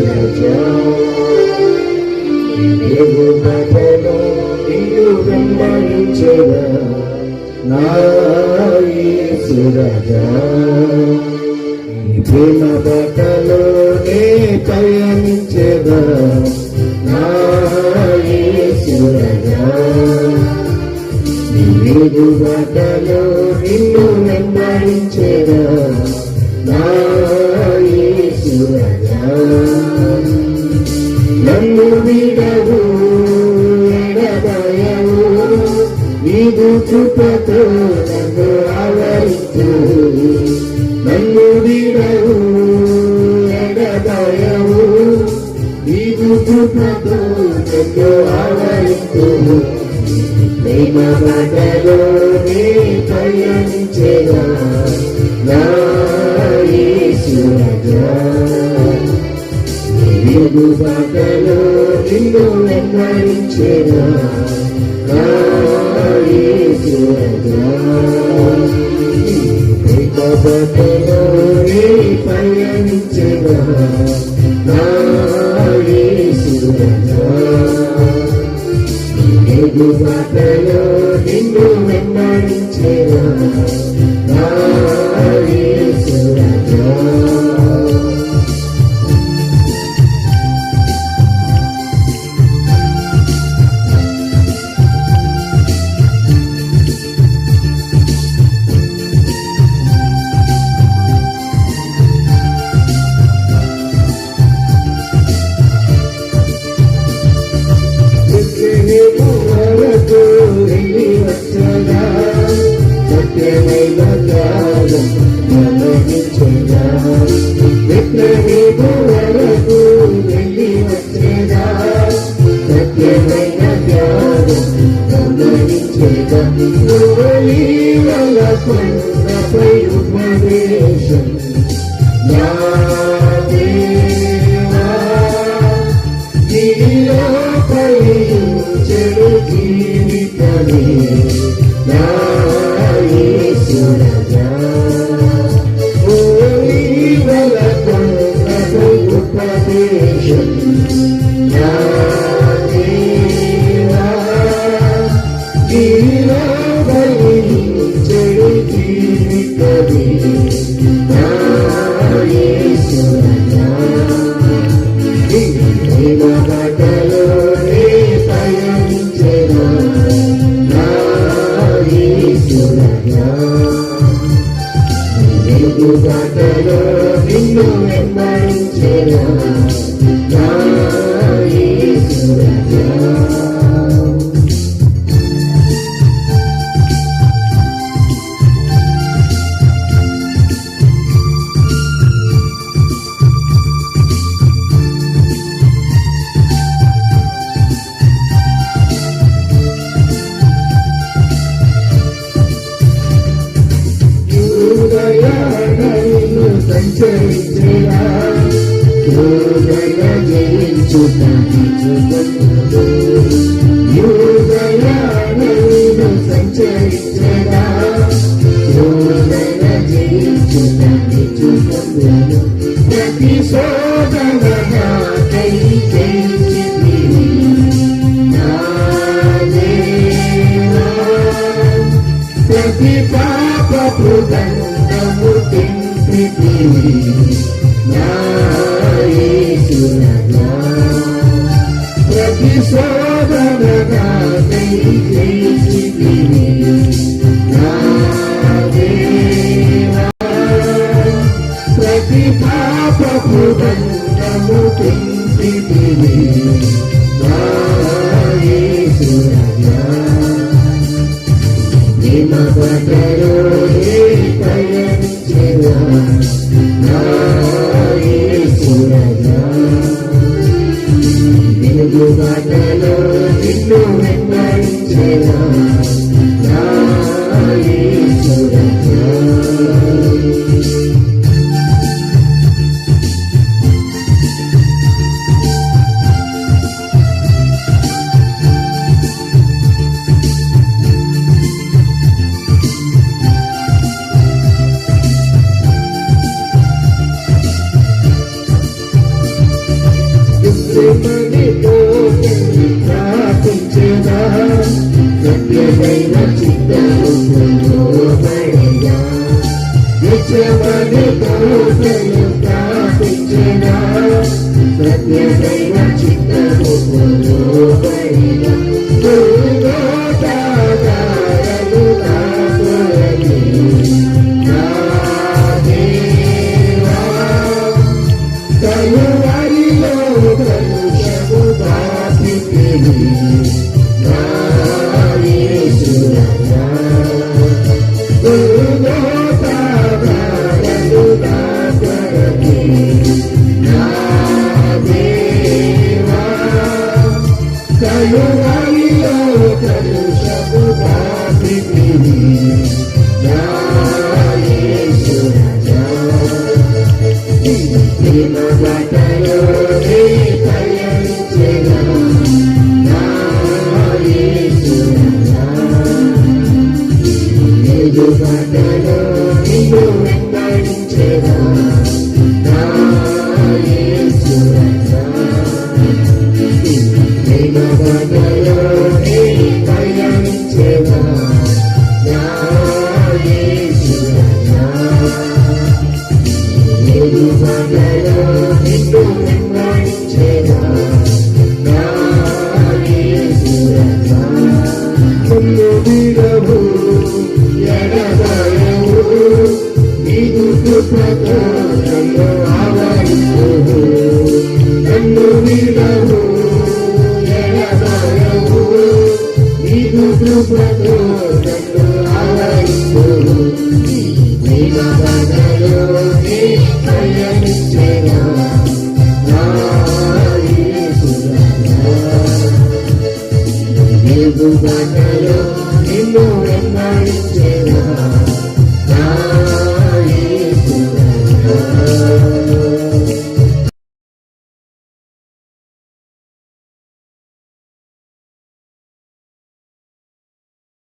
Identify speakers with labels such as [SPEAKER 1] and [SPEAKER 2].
[SPEAKER 1] రాజా నీవు బటలో నీవు వెంబడించేదా నా యేసు రాజా నీ ప్రేమ బటలో నే పయనించేదా నా యేసు రాజా నీవు బటలో నిన్ను వెంబడించేదా నా యేసు రాజా నన్ను విడవు ఎడబాయవు నీవు కృపతో నన్ను ఆవరించు నన్ను విడవు ఎడబాయవు నీవు కృపతో నన్ను ఆవరించు ప్రేమ బాటలో నే పయనించేదా నా యేసు రాజా నీవు బాటలో నిన్ను వెంబడించేదా నా యేసు రాజా ప్రేమ బాటలో నే పయనించేదా నా యేసు రాజా నీవు బాటలో నిన్ను వెంబడించేదా నా యేసు రాజా సత్యమైన త్యాగం గమనించేదా విప్లవీకు వరకు వెళ్ళి వచ్చేదా సత్యమైన త్యాగం గమనించేదా వల్ల కొండపై ఉపదేశం నా దేవా నీలో ఫలించెను జీవితమే నా యేసు రాజా ఓలివల కొండపై ఉపదేశం నా దేవా నీలో ఫలించెను జీవితమే నా యేసు రాజా ప్రేమ బాటలో నే పయనించేదా నా యేసు రాజా నీవు బాటలో నిన్ను వెంబడించేదా నా యేసు రాజా సంచరించేదా యోగయ జయించుతాను యోగయాను సంచరించేదా యోగయ జయించుతాను చూపను ప్రతి శోధనగా కై చేయించింది నా దేవా ప్రతి పాపపు దండము నా యేసు రాజా ప్రతి శోధనగా చేయించింది నా దేవా ప్రతి పాపపు దండము తెంపితివి నా యేసు రాజా ప్రేమ బాటలో నే పయనించేదా నా యేసు రాజా నీవు బాటలో నిన్ను వెంబడించేదా నా యేసు రాజా నిత్యమనితో ప్రార్థించేదా సత్యమైన చిత్తముకు లోబడేదా నిత్యమనితో ప్రార్థించేదా సత్యమైన చిత్తముకు లోబడేదా నిన్ను వెంబడించేదా